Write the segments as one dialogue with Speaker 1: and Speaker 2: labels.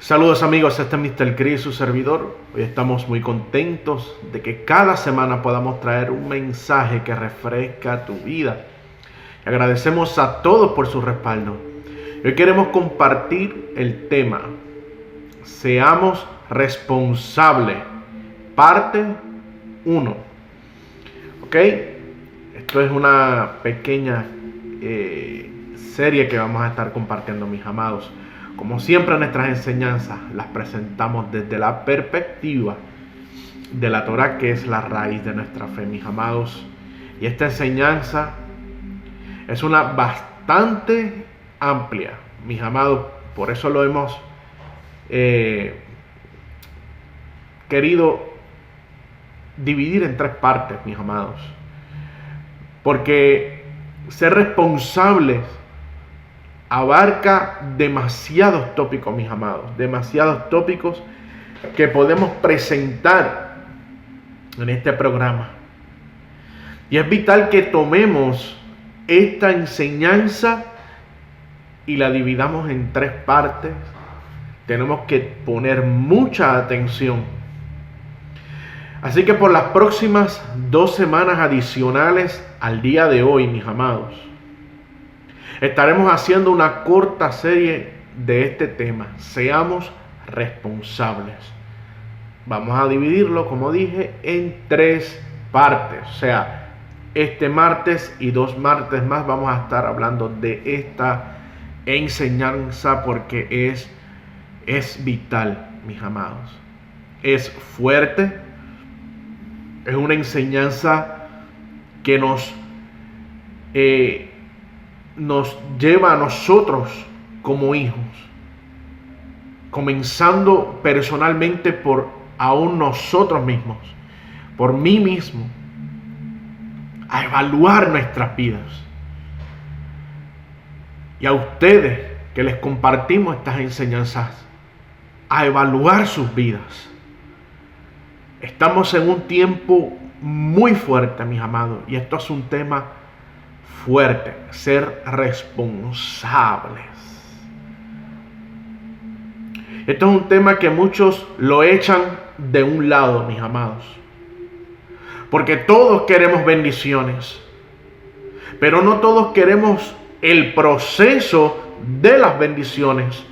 Speaker 1: Saludos amigos, este es Mr. Chris, su servidor. Hoy estamos muy contentos de que cada semana podamos traer un mensaje que refresca tu vida. Y agradecemos a todos por su respaldo. Hoy queremos compartir el tema Seamos responsables, parte 1. ¿Ok? Esto es una pequeña serie que vamos a estar compartiendo, mis amados. Como siempre, nuestras enseñanzas las presentamos desde la perspectiva de la Torá, que es la raíz de nuestra fe, mis amados. Y esta enseñanza es una bastante amplia, mis amados. Por eso lo hemos querido dividir en 3 partes, mis amados. Porque ser responsables abarca demasiados tópicos, mis amados, demasiados tópicos que podemos presentar en este programa. Y es vital que tomemos esta enseñanza y la dividamos en 3 partes. Tenemos que poner mucha atención. Así que por las próximas 2 semanas adicionales al día de hoy, mis amados, estaremos haciendo una corta serie de este tema. Seamos responsables. Vamos a dividirlo, como dije, en 3 partes. O sea, este martes y 2 martes más vamos a estar hablando de esta enseñanza porque es vital, mis amados. Es fuerte. Es una enseñanza que nos lleva a nosotros como hijos, comenzando personalmente por aún nosotros mismos, por mí mismo, a evaluar nuestras vidas. Y a ustedes que les compartimos estas enseñanzas, a evaluar sus vidas. Estamos en un tiempo muy fuerte, mis amados, y esto es un tema fuerte, ser responsables. Esto es un tema que muchos lo echan de un lado, mis amados, porque todos queremos bendiciones, pero no todos queremos el proceso de las bendiciones,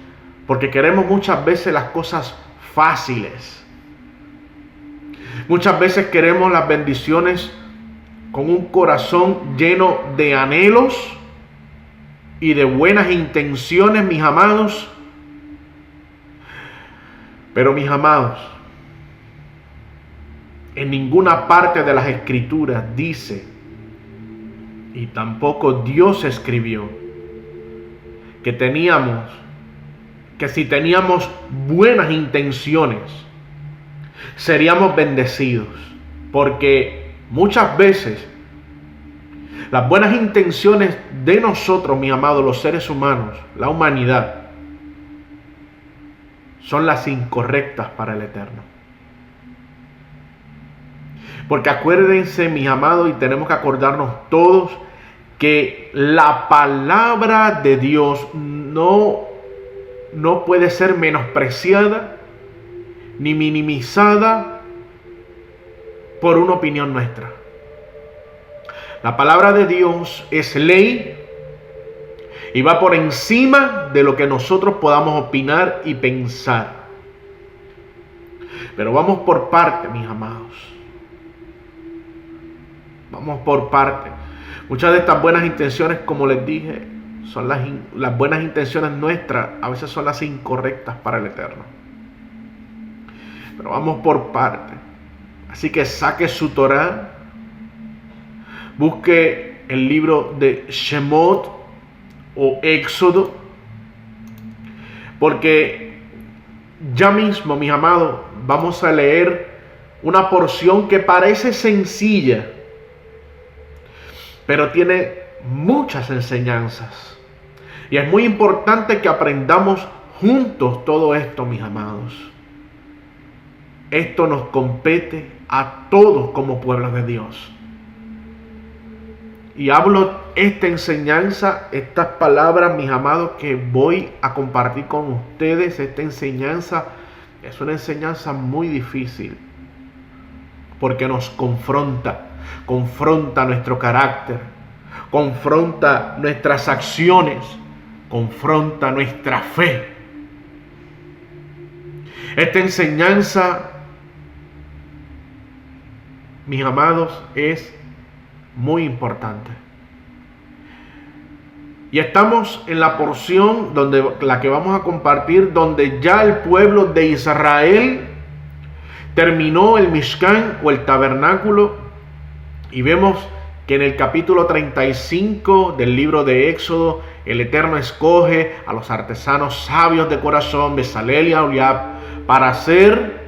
Speaker 1: porque queremos muchas veces las cosas fáciles. Muchas veces queremos las bendiciones con un corazón lleno de anhelos y de buenas intenciones, mis amados. Pero, mis amados, en ninguna parte de las Escrituras dice, y tampoco Dios escribió, que si teníamos buenas intenciones, seríamos bendecidos. Porque muchas veces las buenas intenciones de nosotros, mis amados, los seres humanos, la humanidad, son las incorrectas para el Eterno. Porque acuérdense, mis amados, y tenemos que acordarnos todos, que la palabra de Dios no puede ser menospreciada ni minimizada por una opinión nuestra. La palabra de Dios es ley y va por encima de lo que nosotros podamos opinar y pensar. Pero vamos por parte, mis amados. Vamos por parte. Muchas de estas buenas intenciones, como les dije, son las buenas intenciones nuestras, a veces son las incorrectas para el Eterno. Pero vamos por parte. Así que saque su Torah, busque el libro de Shemot o Éxodo, porque ya mismo, mis amados, vamos a leer una porción que parece sencilla, pero tiene muchas enseñanzas. Y es muy importante que aprendamos juntos todo esto, mis amados. Esto nos compete a todos como pueblo de Dios. Y hablo esta enseñanza, estas palabras, mis amados, que voy a compartir con ustedes. Esta enseñanza es una enseñanza muy difícil, porque nos confronta nuestro carácter, confronta nuestras acciones, confronta nuestra fe. Esta enseñanza, mis amados, es muy importante. Y estamos en la porción la que vamos a compartir, donde ya el pueblo de Israel terminó el Mishkan o el tabernáculo, y vemos que en el capítulo 35 del libro de Éxodo, el Eterno escoge a los artesanos sabios de corazón, Bezalel y Aholiab, para hacer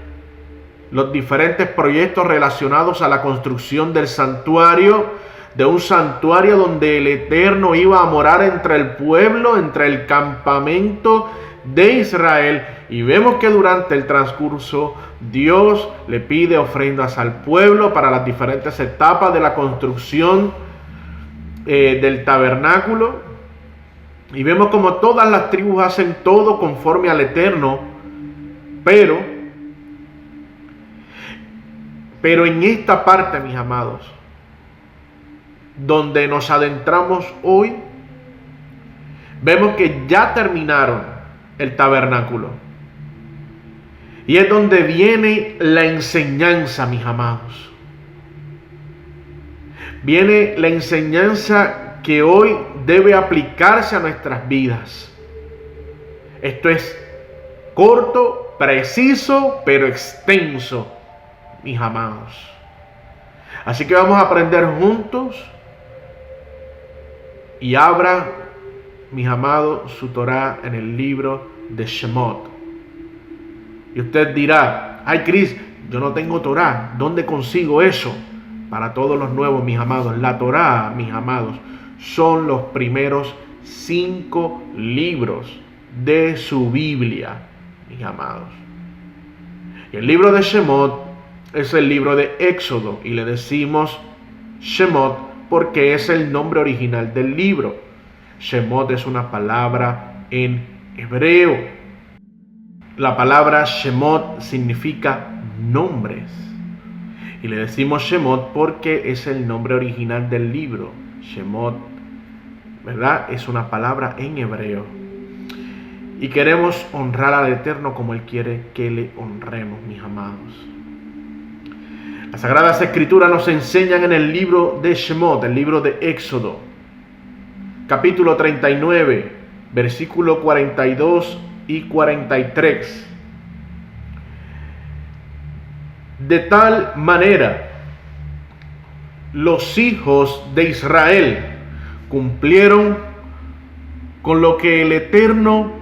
Speaker 1: los diferentes proyectos relacionados a la construcción del santuario, de un santuario donde el Eterno iba a morar entre el pueblo, entre el campamento de Israel. Y vemos que durante el transcurso Dios le pide ofrendas al pueblo para las diferentes etapas de la construcción del tabernáculo. Y vemos como todas las tribus hacen todo conforme al Eterno, pero en esta parte, mis amados, donde nos adentramos hoy, vemos que ya terminaron el tabernáculo. Y es donde viene la enseñanza, mis amados. Viene la enseñanza que hoy debe aplicarse a nuestras vidas. Esto es corto, preciso, pero extenso, mis amados. Así que vamos a aprender juntos. Y abra, mis amados, su Torah en el libro de Shemot. Y usted dirá: ay, Cris, yo no tengo Torah, ¿dónde consigo eso? Para todos los nuevos, mis amados, la Torah, mis amados, son los primeros 5 libros de su Biblia, mis amados. Y el libro de Shemot es el libro de Éxodo, y le decimos Shemot porque es el nombre original del libro. Shemot es una palabra en hebreo. La palabra Shemot significa nombres. Y le decimos Shemot porque es el nombre original del libro. Shemot, ¿verdad? Es una palabra en hebreo. Y queremos honrar al Eterno como Él quiere que le honremos, mis amados. Las Sagradas Escrituras nos enseñan en el libro de Shemot, el libro de Éxodo, capítulo 39, versículo 42 y 43. De tal manera, los hijos de Israel cumplieron con lo que el Eterno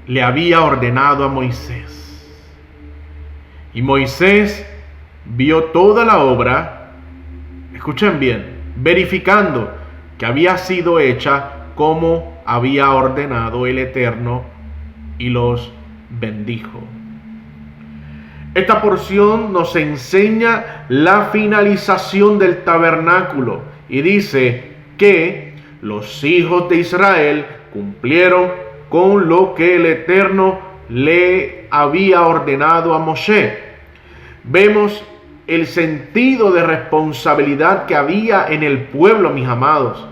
Speaker 1: le había ordenado a Moisés. Y Moisés vio toda la obra, escuchen bien, verificando que había sido hecha como había ordenado el Eterno, y los bendijo. Esta porción nos enseña la finalización del tabernáculo y dice que los hijos de Israel cumplieron con lo que el Eterno le había ordenado a Moshe. Vemos el sentido de responsabilidad que había en el pueblo, mis amados.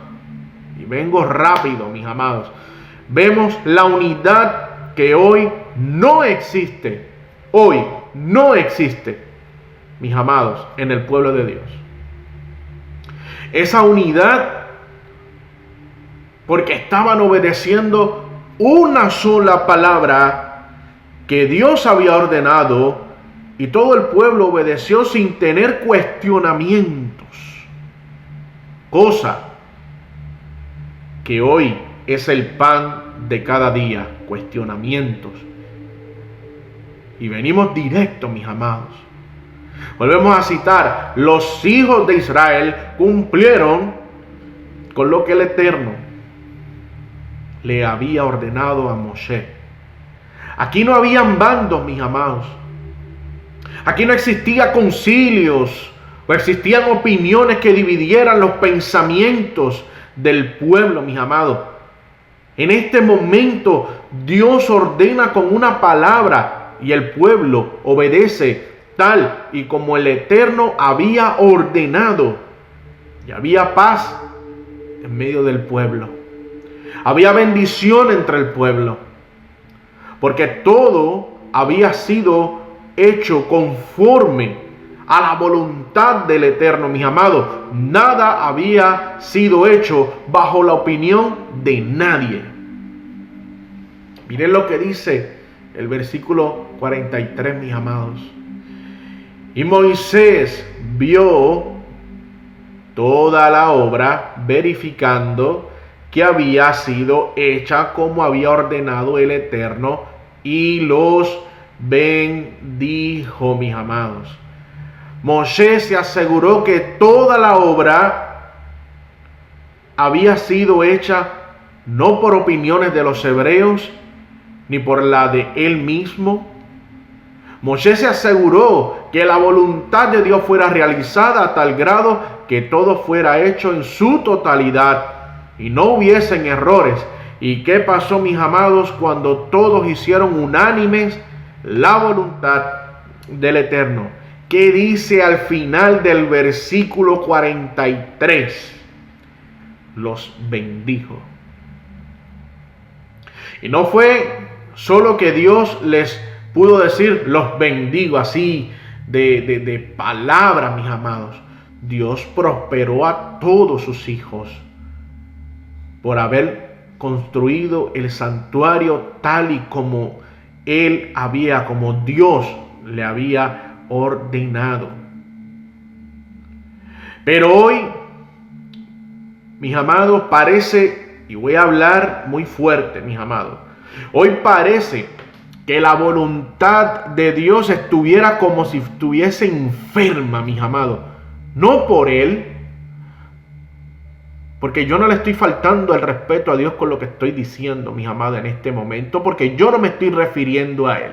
Speaker 1: Y vengo rápido, mis amados. Vemos la unidad que hoy no existe. Hoy no existe, mis amados, en el pueblo de Dios. Esa unidad, porque estaban obedeciendo una sola palabra que Dios había ordenado, y todo el pueblo obedeció sin tener cuestionamientos. Cosa que hoy es el pan de cada día, cuestionamientos. Y venimos directo, mis amados. Volvemos a citar, los hijos de Israel cumplieron con lo que el Eterno le había ordenado a Moshe. Aquí no habían bandos, mis amados. Aquí no existía concilios o existían opiniones que dividieran los pensamientos del pueblo, mis amados. En este momento Dios ordena con una palabra y el pueblo obedece tal y como el Eterno había ordenado. Y había paz en medio del pueblo. Había bendición entre el pueblo. Porque todo había sido hecho conforme a la voluntad del Eterno, mis amados. Nada había sido hecho bajo la opinión de nadie. Miren lo que dice el versículo 43, mis amados. Y Moisés vio toda la obra, verificando que había sido hecha como había ordenado el Eterno, y los bendijo, mis amados. Moisés se aseguró que toda la obra había sido hecha no por opiniones de los hebreos, ni por la de él mismo. Moisés se aseguró que la voluntad de Dios fuera realizada a tal grado que todo fuera hecho en su totalidad y no hubiesen errores. ¿Y qué pasó, mis amados, cuando todos hicieron unánimes la voluntad del Eterno? ¿Qué dice al final del versículo 43? Los bendijo. Y no fue solo que Dios les pudo decir, los bendigo, así de palabra, mis amados. Dios prosperó a todos sus hijos por haber construido el santuario tal y como él había, como Dios le había ordenado. Pero hoy, mis amados, parece, y voy a hablar muy fuerte, mis amados, hoy parece que la voluntad de Dios estuviera como si estuviese enferma, mis amados. No por Él, porque yo no le estoy faltando el respeto a Dios con lo que estoy diciendo, mis amados, en este momento, porque yo no me estoy refiriendo a Él.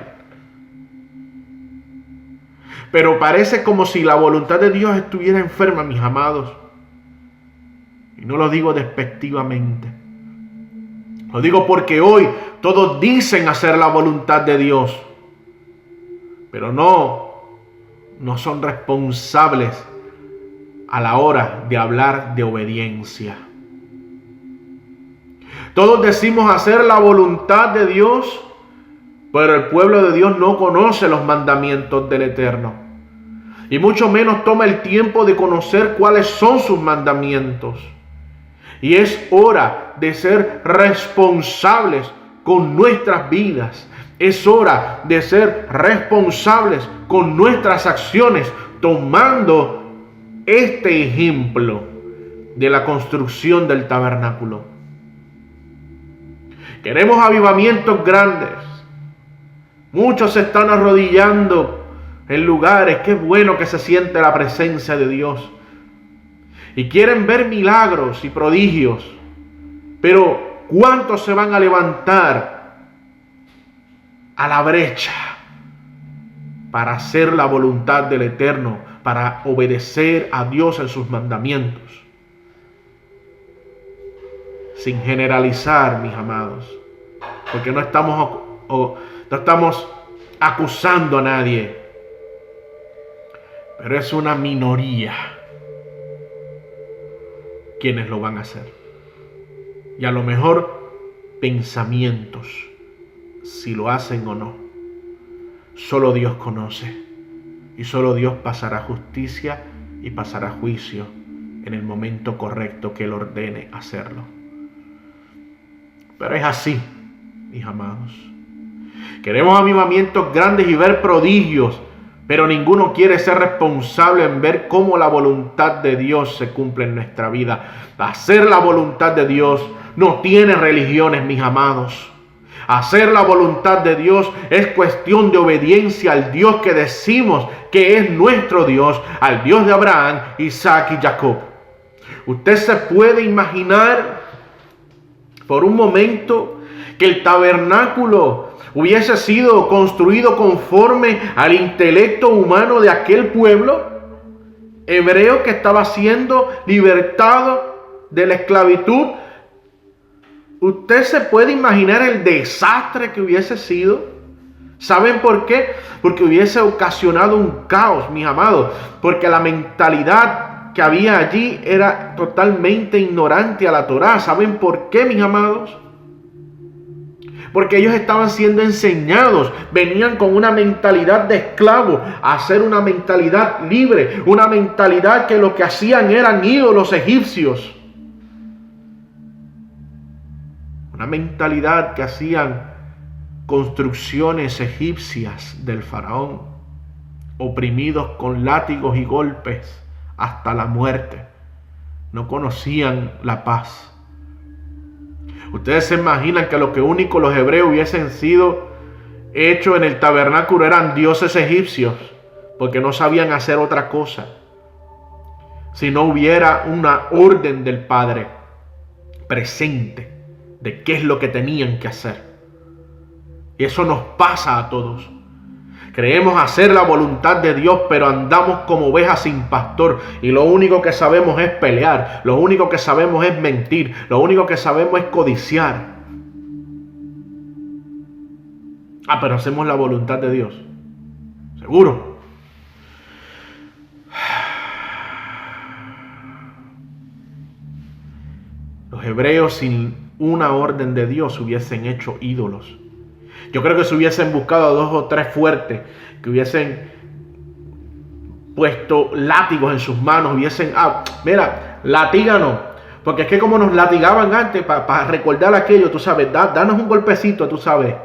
Speaker 1: Pero parece como si la voluntad de Dios estuviera enferma, mis amados. Y no lo digo despectivamente. Lo digo porque hoy todos dicen hacer la voluntad de Dios, pero no son responsables a la hora de hablar de obediencia. Todos decimos hacer la voluntad de Dios, pero el pueblo de Dios no conoce los mandamientos del Eterno. Y mucho menos toma el tiempo de conocer cuáles son sus mandamientos. Y es hora de ser responsables con nuestras vidas. Es hora de ser responsables con nuestras acciones, tomando este ejemplo de la construcción del tabernáculo. Queremos avivamientos grandes. Muchos se están arrodillando en lugares. Qué bueno que se siente la presencia de Dios. Y quieren ver milagros y prodigios. Pero ¿cuántos se van a levantar a la brecha para hacer la voluntad del Eterno, para obedecer a Dios en sus mandamientos? Sin generalizar, mis amados, porque no estamos acusando a nadie, pero es una minoría quienes lo van a hacer. Y a lo mejor pensamientos, si lo hacen o no, solo Dios conoce. Y solo Dios pasará justicia y pasará juicio en el momento correcto que Él ordene hacerlo. Pero es así, mis amados. Queremos avivamientos grandes y ver prodigios, pero ninguno quiere ser responsable en ver cómo la voluntad de Dios se cumple en nuestra vida. Hacer la voluntad de Dios no tiene religiones, mis amados. Hacer la voluntad de Dios es cuestión de obediencia al Dios que decimos que es nuestro Dios, al Dios de Abraham, Isaac y Jacob. Usted se puede imaginar por un momento que el tabernáculo hubiese sido construido conforme al intelecto humano de aquel pueblo hebreo que estaba siendo libertado de la esclavitud. Usted se puede imaginar el desastre que hubiese sido. ¿Saben por qué? Porque hubiese ocasionado un caos, mis amados. Porque la mentalidad que había allí era totalmente ignorante a la Torá. ¿Saben por qué, mis amados? Porque ellos estaban siendo enseñados, venían con una mentalidad de esclavo, a ser una mentalidad libre, una mentalidad que lo que hacían eran ídolos egipcios. Una mentalidad que hacían construcciones egipcias del faraón, oprimidos con látigos y golpes hasta la muerte. No conocían la paz. Ustedes se imaginan que lo que único los hebreos hubiesen sido hechos en el tabernáculo eran dioses egipcios, porque no sabían hacer otra cosa. Si no hubiera una orden del Padre presente de qué es lo que tenían que hacer. Y eso nos pasa a todos. Creemos hacer la voluntad de Dios, pero andamos como ovejas sin pastor. Y lo único que sabemos es pelear. Lo único que sabemos es mentir. Lo único que sabemos es codiciar. Pero hacemos la voluntad de Dios. Seguro. Los hebreos sin una orden de Dios hubiesen hecho ídolos. Yo creo que se hubiesen buscado a 2 o 3 fuertes que hubiesen puesto látigos en sus manos, hubiesen, mira, latíganos, porque es que como nos latigaban antes para recordar aquello, tú sabes, danos un golpecito, tú sabes.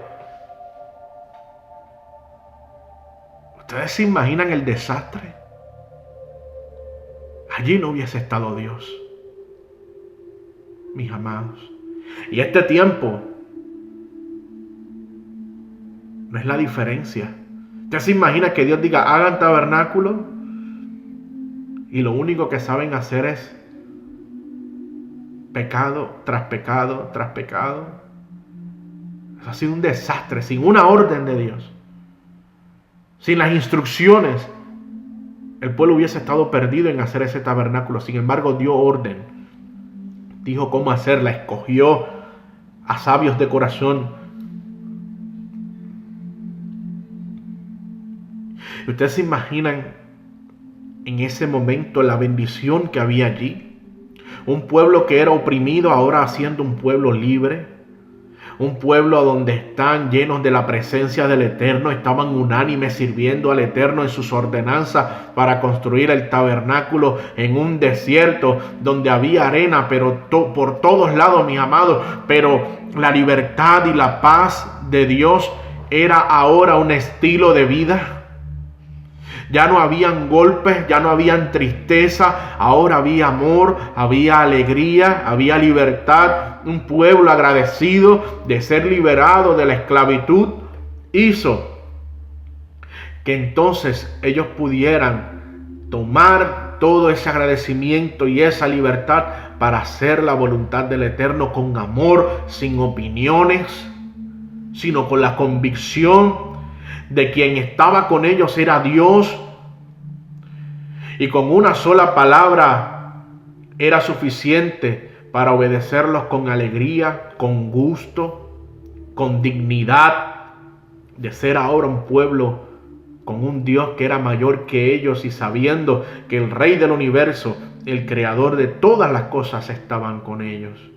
Speaker 1: ¿Ustedes se imaginan el desastre? Allí no hubiese estado Dios, mis amados. Y este tiempo no es la diferencia. ¿Usted se imagina que Dios diga, hagan tabernáculo? Y lo único que saben hacer es pecado tras pecado tras pecado. Eso ha sido un desastre, sin una orden de Dios. Sin las instrucciones, el pueblo hubiese estado perdido en hacer ese tabernáculo. Sin embargo, dio orden. Dijo cómo hacerla, escogió a sabios de corazón. ¿Ustedes se imaginan en ese momento la bendición que había allí? Un pueblo que era oprimido ahora siendo un pueblo libre. Un pueblo donde están llenos de la presencia del Eterno, estaban unánimes sirviendo al Eterno en sus ordenanzas para construir el tabernáculo en un desierto donde había arena, pero por todos lados, mis amados. Pero la libertad y la paz de Dios era ahora un estilo de vida. Ya no habían golpes, ya no habían tristeza, ahora había amor, había alegría, había libertad. Un pueblo agradecido de ser liberado de la esclavitud hizo que entonces ellos pudieran tomar todo ese agradecimiento y esa libertad para hacer la voluntad del Eterno con amor, sin opiniones, sino con la convicción de quien estaba con ellos era Dios, y con una sola palabra era suficiente para obedecerlos con alegría, con gusto, con dignidad, de ser ahora un pueblo con un Dios que era mayor que ellos y sabiendo que el Rey del universo, el creador de todas las cosas, estaba con ellos,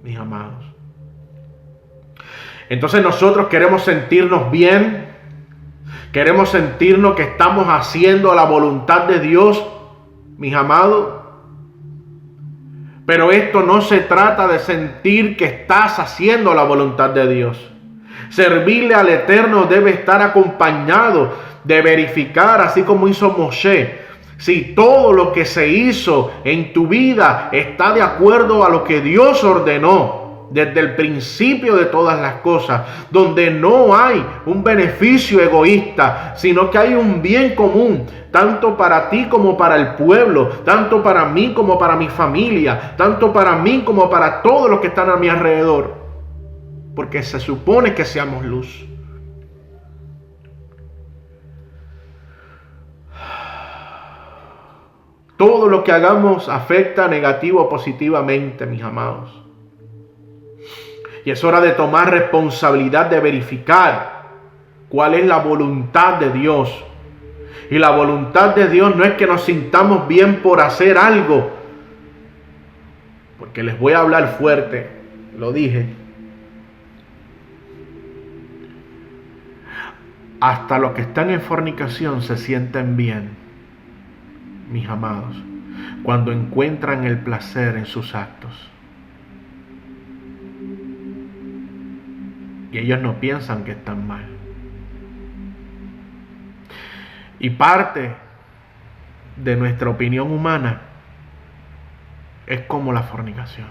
Speaker 1: mis amados. Entonces nosotros queremos sentirnos bien, queremos sentirnos que estamos haciendo la voluntad de Dios, mis amados. Pero esto no se trata de sentir que estás haciendo la voluntad de Dios. Servirle al Eterno debe estar acompañado de verificar, así como hizo Moshe, si todo lo que se hizo en tu vida está de acuerdo a lo que Dios ordenó desde el principio de todas las cosas, donde no hay un beneficio egoísta, sino que hay un bien común, tanto para ti como para el pueblo, tanto para mí como para mi familia, tanto para mí como para todos los que están a mi alrededor, porque se supone que seamos luz. Todo lo que hagamos afecta negativo o positivamente, mis amados. Y es hora de tomar responsabilidad de verificar cuál es la voluntad de Dios. Y la voluntad de Dios no es que nos sintamos bien por hacer algo. Porque les voy a hablar fuerte, lo dije. Hasta los que están en fornicación se sienten bien, mis amados, cuando encuentran el placer en sus actos. Y ellos no piensan que están mal. Y parte de nuestra opinión humana es como la fornicación.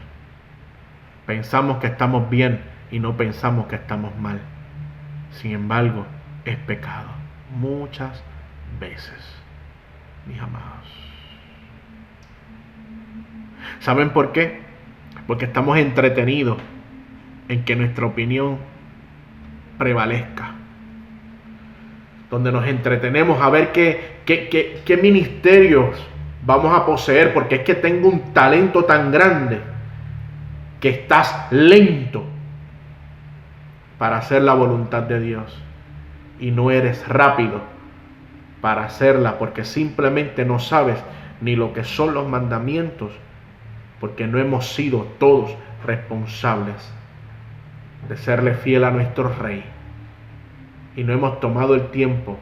Speaker 1: Pensamos que estamos bien y no pensamos que estamos mal. Sin embargo, es pecado. Muchas veces, mis amados. ¿Saben por qué? Porque estamos entretenidos en que nuestra opinión prevalezca, donde nos entretenemos a ver qué ministerios vamos a poseer, porque es que tengo un talento tan grande que estás lento para hacer la voluntad de Dios y no eres rápido para hacerla, porque simplemente no sabes ni lo que son los mandamientos, porque no hemos sido todos responsables de serle fiel a nuestro Rey. Y no hemos tomado el tiempo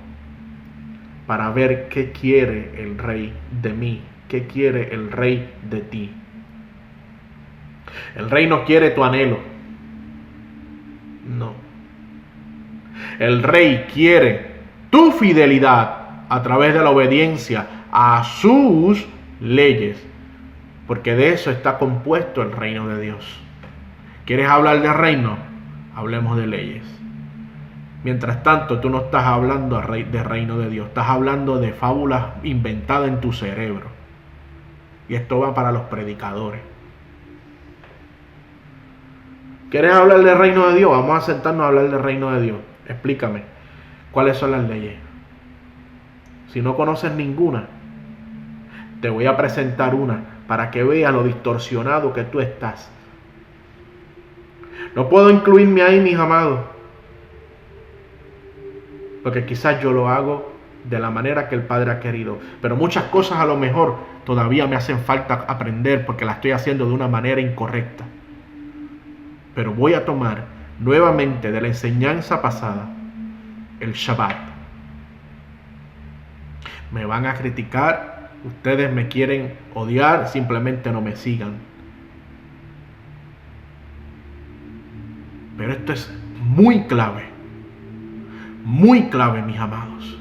Speaker 1: para ver qué quiere el Rey de mí, qué quiere el Rey de ti. El Rey no quiere tu anhelo. No. El Rey quiere tu fidelidad a través de la obediencia a sus leyes, porque de eso está compuesto el reino de Dios. ¿Quieres hablar de reino? Hablemos de leyes. Mientras tanto, tú no estás hablando de reino de Dios, estás hablando de fábulas inventadas en tu cerebro. Y esto va para los predicadores. ¿Quieres hablar del reino de Dios? Vamos a sentarnos a hablar del reino de Dios. Explícame, ¿cuáles son las leyes? Si no conoces ninguna, te voy a presentar una para que veas lo distorsionado que tú estás. No puedo incluirme ahí, mis amados, porque quizás yo lo hago de la manera que el Padre ha querido, pero muchas cosas a lo mejor todavía me hacen falta aprender porque las estoy haciendo de una manera incorrecta. Pero voy a tomar nuevamente de la enseñanza pasada el Shabbat. Me van a criticar, ustedes me quieren odiar, simplemente no me sigan. Pero esto es muy clave, mis amados.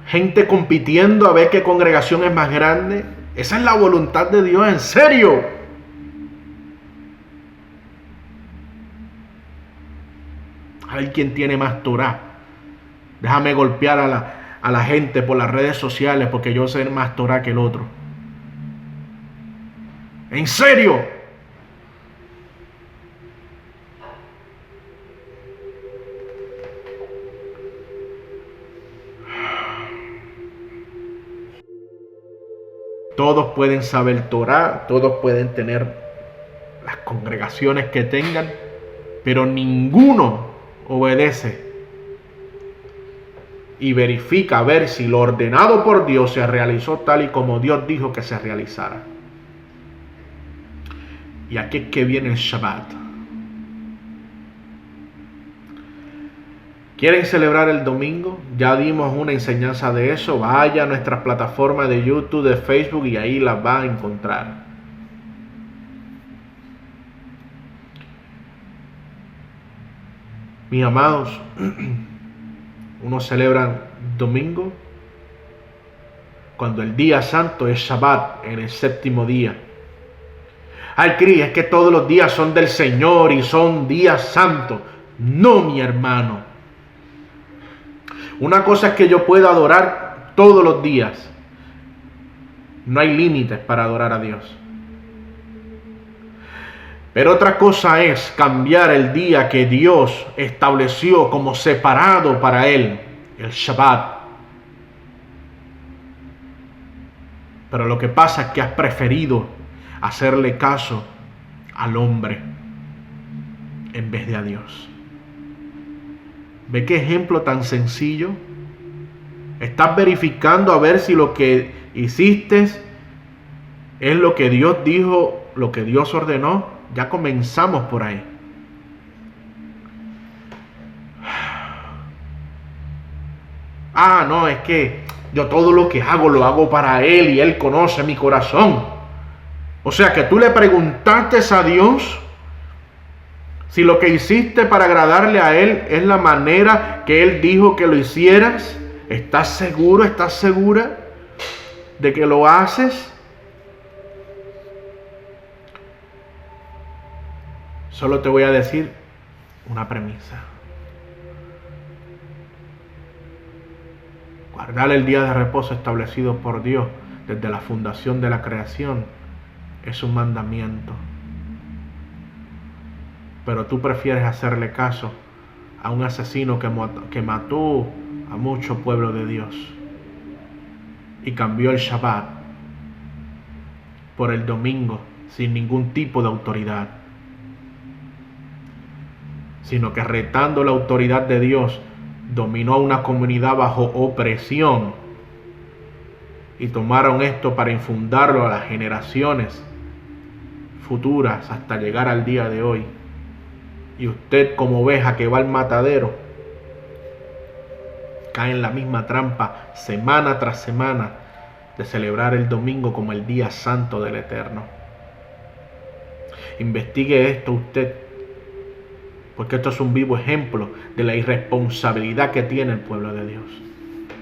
Speaker 1: Gente compitiendo a ver qué congregación es más grande. Esa es la voluntad de Dios, en serio. A ver quién tiene más Torah. Déjame golpear a la gente por las redes sociales porque yo sé más Torah que el otro. ¿En serio? Todos pueden saber Torah, todos pueden tener congregaciones que tengan, pero ninguno obedece y verifica a ver si lo ordenado por Dios se realizó tal y como Dios dijo que se realizara. Y aquí es que viene el Shabbat. ¿Quieren celebrar el domingo? Ya dimos una enseñanza de eso. Vaya a nuestras plataformas de YouTube, de Facebook, y ahí las va a encontrar. Mis amados, uno celebra domingo cuando el día santo es Shabbat, en el séptimo día. Ay, Cris, es que todos los días son del Señor y son días santos. No, mi hermano. Una cosa es que yo pueda adorar todos los días. No hay límites para adorar a Dios. Pero otra cosa es cambiar el día que Dios estableció como separado para Él, el Shabbat. Pero lo que pasa es que has preferido hacerle caso al hombre en vez de a Dios. ¿Ve qué ejemplo tan sencillo? Estás verificando a ver si lo que hiciste es lo que Dios dijo, lo que Dios ordenó. Ya comenzamos por ahí. No, es que yo todo lo que hago lo hago para Él y Él conoce mi corazón. O sea que tú le preguntaste a Dios si lo que hiciste para agradarle a Él es la manera que Él dijo que lo hicieras. ¿Estás seguro, estás segura de que lo haces? Solo te voy a decir una premisa. Guardar el día de reposo establecido por Dios desde la fundación de la creación es un mandamiento. Pero tú prefieres hacerle caso a un asesino que mató a mucho pueblo de Dios y cambió el Shabbat por el domingo sin ningún tipo de autoridad, sino que retando la autoridad de Dios dominó a una comunidad bajo opresión y tomaron esto para infundarlo a las generaciones futuras hasta llegar al día de hoy. Y usted, como oveja que va al matadero, cae en la misma trampa semana tras semana de celebrar el domingo como el día santo del Eterno. Investigue esto usted, porque esto es un vivo ejemplo de la irresponsabilidad que tiene el pueblo de Dios.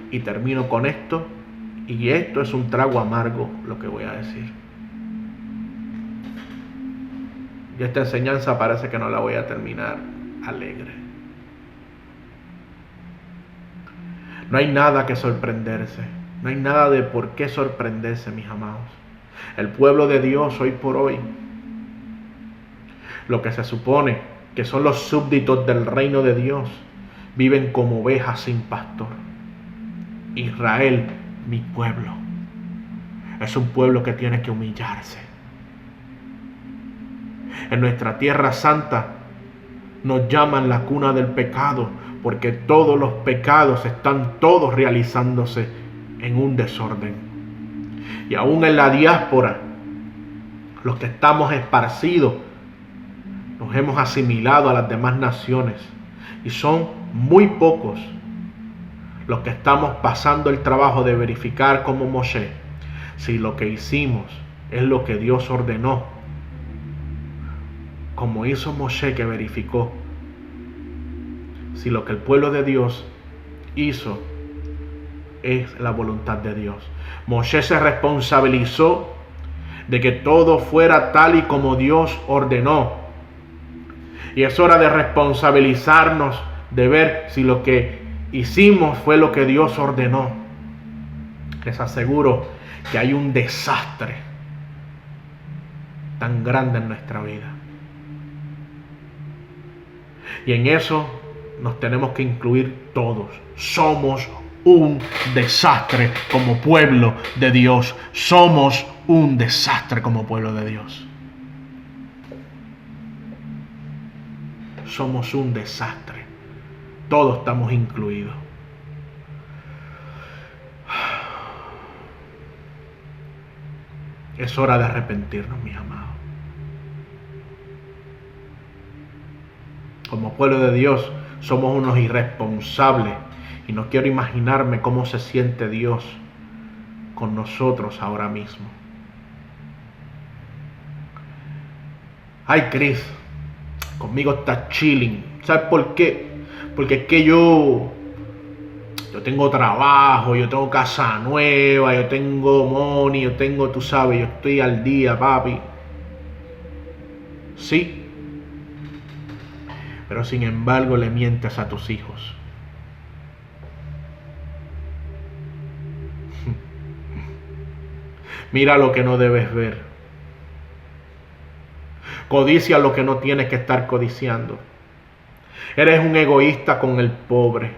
Speaker 1: Y termino con esto, y esto es un trago amargo lo que voy a decir. Y esta enseñanza parece que no la voy a terminar alegre. No hay nada que sorprenderse. No hay nada de por qué sorprenderse, mis amados. El pueblo de Dios hoy por hoy, lo que se supone que son los súbditos del reino de Dios, viven como ovejas sin pastor. Israel, mi pueblo, es un pueblo que tiene que humillarse. En nuestra tierra santa nos llaman la cuna del pecado, porque todos los pecados están todos realizándose en un desorden. Y aún en la diáspora, los que estamos esparcidos, nos hemos asimilado a las demás naciones. Y son muy pocos los que estamos pasando el trabajo de verificar como Moshe si lo que hicimos es lo que Dios ordenó, como hizo Moshe, que verificó si lo que el pueblo de Dios hizo es la voluntad de Dios. Moshe se responsabilizó de que todo fuera tal y como Dios ordenó. Y es hora de responsabilizarnos, de ver si lo que hicimos fue lo que Dios ordenó. Les aseguro que hay un desastre tan grande en nuestra vida. Y en eso nos tenemos que incluir todos. Somos un desastre como pueblo de Dios. Somos un desastre como pueblo de Dios. somos un desastre. Todos estamos incluidos. Es hora de arrepentirnos, mis amados. Como pueblo de Dios, somos unos irresponsables y no quiero imaginarme cómo se siente Dios con nosotros ahora mismo. Ay, Chris, conmigo está chilling. ¿Sabes por qué? Porque es que yo tengo trabajo, yo tengo casa nueva, yo tengo money, yo tengo, tú sabes, yo estoy al día, papi. Sí. Pero sin embargo le mientes a tus hijos. Mira lo que no debes ver. Codicia lo que no tienes que estar codiciando. Eres un egoísta con el pobre.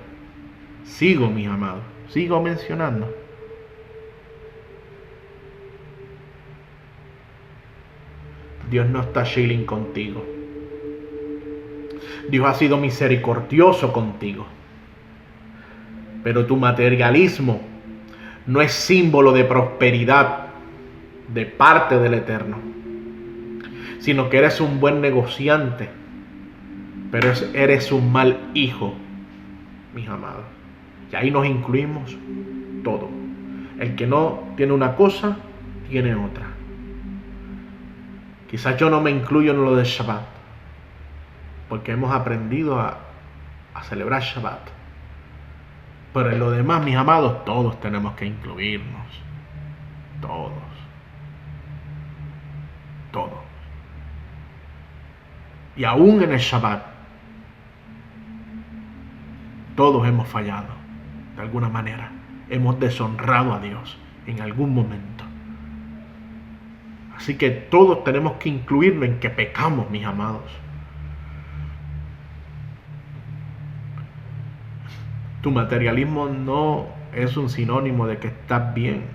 Speaker 1: Sigo, mis amados. Sigo mencionando. Dios no está chilling contigo. Dios ha sido misericordioso contigo. Pero tu materialismo no es símbolo de prosperidad de parte del Eterno, sino que eres un buen negociante, pero eres un mal hijo, mis amados. Y ahí nos incluimos todo. El que no tiene una cosa, tiene otra. Quizás yo no me incluyo en lo del Shabbat, porque hemos aprendido a celebrar Shabbat. Pero en lo demás, mis amados, todos tenemos que incluirnos. Todos. Todos. Y aún en el Shabbat, todos hemos fallado. De alguna manera, hemos deshonrado a Dios en algún momento. Así que todos tenemos que incluirnos en que pecamos, mis amados. Tu materialismo no es un sinónimo de que estás bien.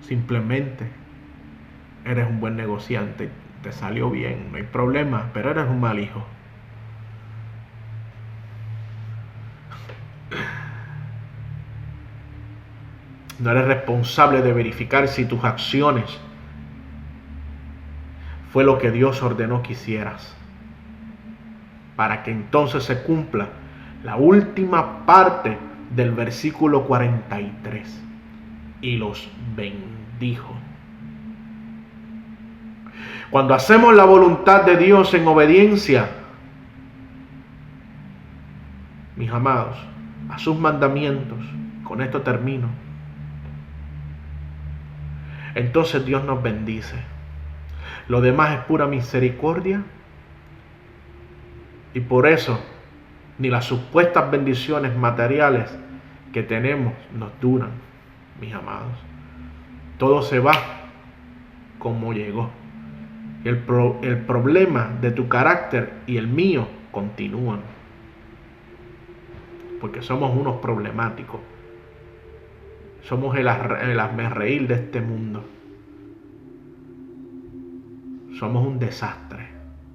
Speaker 1: Simplemente eres un buen negociante, te salió bien, no hay problema, pero eres un mal hijo. No eres responsable de verificar si tus acciones fue lo que Dios ordenó que hicieras, para que entonces se cumpla la última parte del versículo 43. Y los bendijo. Cuando hacemos la voluntad de Dios en obediencia, mis amados, a sus mandamientos, con esto termino, entonces Dios nos bendice. Lo demás es pura misericordia. Y por eso, ni las supuestas bendiciones materiales que tenemos nos duran, mis amados. Todo se va como llegó. El problema de tu carácter y el mío continúan. Porque somos unos problemáticos. Somos el hazmerreír de este mundo. Somos un desastre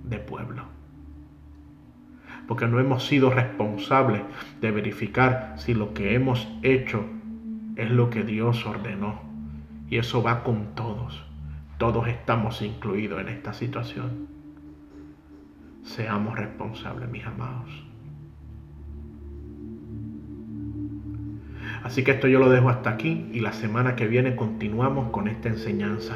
Speaker 1: de pueblo. Porque no hemos sido responsables de verificar si lo que hemos hecho es lo que Dios ordenó. Y eso va con todos. Todos estamos incluidos en esta situación. Seamos responsables, mis amados. Así que esto yo lo dejo hasta aquí y la semana que viene continuamos con esta enseñanza.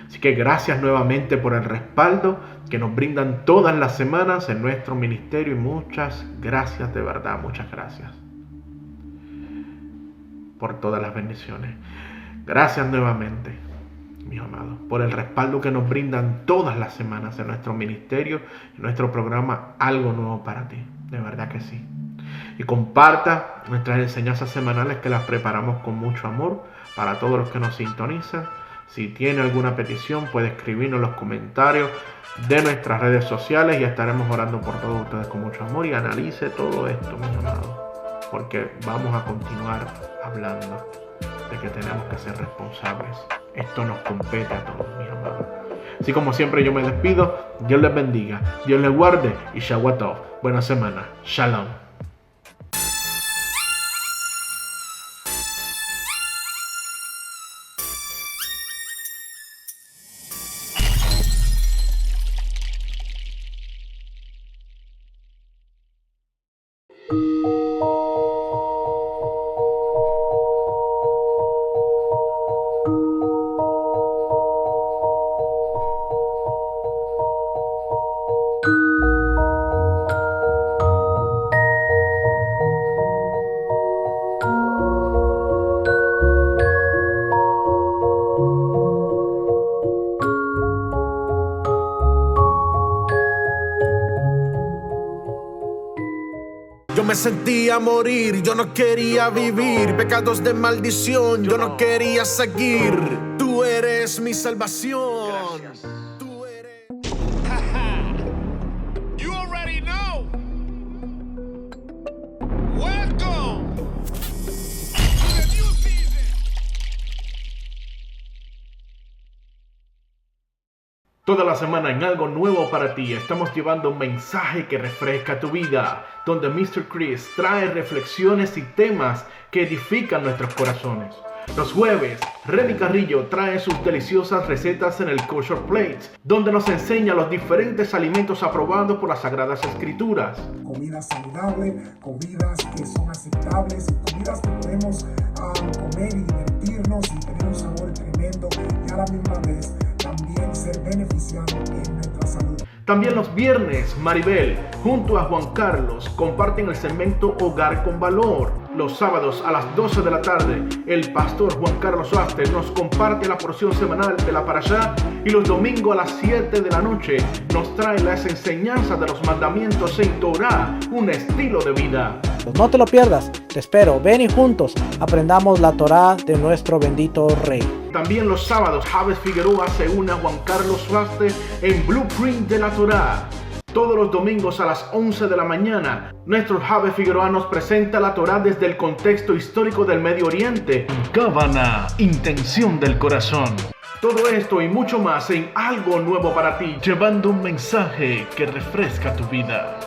Speaker 1: Así que gracias nuevamente por el respaldo que nos brindan todas las semanas en nuestro ministerio y muchas gracias, de verdad, muchas gracias por todas las bendiciones. Gracias nuevamente, mis amados, por el respaldo que nos brindan todas las semanas en nuestro ministerio, en nuestro programa Algo Nuevo para Ti. De verdad que sí. Y comparta nuestras enseñanzas semanales que las preparamos con mucho amor para todos los que nos sintonizan. Si tiene alguna petición puede escribirnos en los comentarios de nuestras redes sociales y estaremos orando por todos ustedes con mucho amor. Y analice todo esto, mis amados, porque vamos a continuar hablando de que tenemos que ser responsables Esto nos compete a todos, mis amados. Así como siempre yo me despido, Dios les bendiga, Dios les guarde y Shawatov. Buena semana. Shalom.
Speaker 2: Yo me sentía morir, yo no quería vivir, pecados de maldición, yo no quería seguir. Tú eres mi salvación.
Speaker 1: Gracias.
Speaker 2: Tú eres...
Speaker 3: You already know. Welcome to the new season.
Speaker 1: Toda la semana en algo nuevo para ti estamos llevando un mensaje que refresca tu vida, donde Mr. Chris trae reflexiones y temas que edifican nuestros corazones. Los jueves, Remy Carrillo trae sus deliciosas recetas en el Kosher Plate, donde nos enseña los diferentes alimentos aprobados por las Sagradas Escrituras.
Speaker 4: Comida saludable, comidas que son aceptables, comidas que podemos comer y divertirnos y tener un sabor tremendo y a la misma vez también ser beneficiados en nuestra salud.
Speaker 1: También los viernes, Maribel, junto a Juan Carlos, comparten el segmento Hogar con Valor. Los sábados a las 12 de la tarde, el pastor Juan Carlos Suaste nos comparte la porción semanal de la Parashá y los domingos a las 7 de la noche nos trae las enseñanzas de los mandamientos en Torah, un estilo de vida.
Speaker 5: No te lo pierdas, te espero, ven y juntos aprendamos la Torá de nuestro bendito Rey.
Speaker 1: También los sábados, Javes Figueroa se une a Juan Carlos Suaste en Blueprint de la Torá. Todos los domingos a las 11 de la mañana, nuestro Javes Figueroa nos presenta la Torá desde el contexto histórico del Medio Oriente. Cábana, intención del corazón. Todo esto y mucho más en algo nuevo para ti, llevando un mensaje que refresca tu vida.